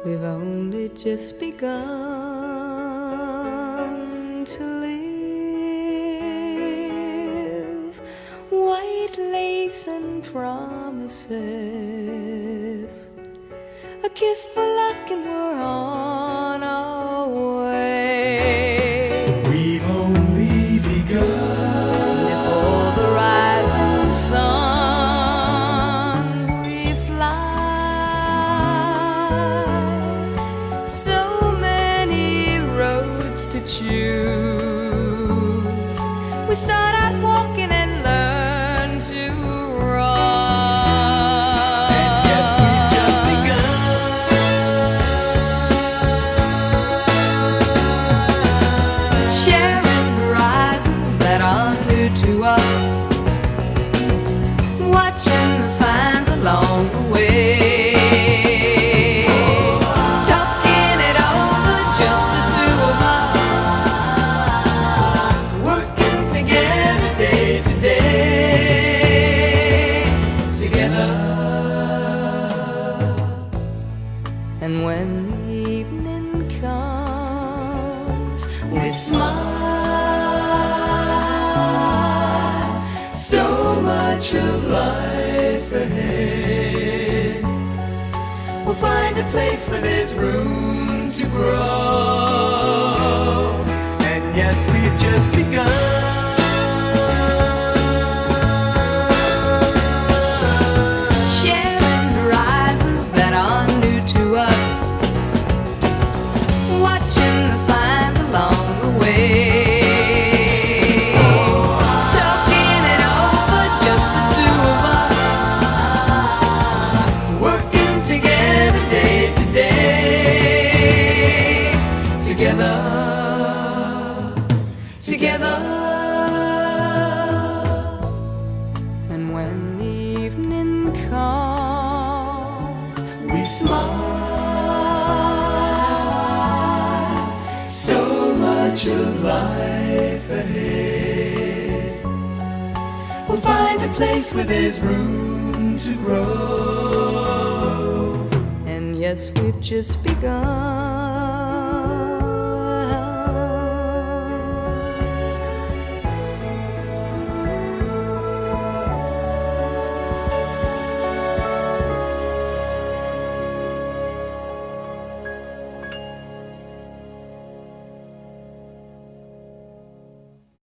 We've only just begun to live. White lace and promises, a kiss for luck and we're on our way. We've only begun. Before the rising sun we fly. So many roads to choose. We start out walking and learn to run. And yet we've just begun. Sharing horizons that are new to us, watching the signs along the way, talking it over, just the two of us, working together day to day, together. And when the evening comes, we smile. So much of life ahead. We'll find a place where there's room to grow. And yes, we've just begun. Sharing horizons that are new to us, watching the signs along the way, talking it over, just the two of us, working together day to day, together, together. And when the evening comes, we smile. So much of life ahead. We'll find a place Where there's room to grow. and yes, we've just begun.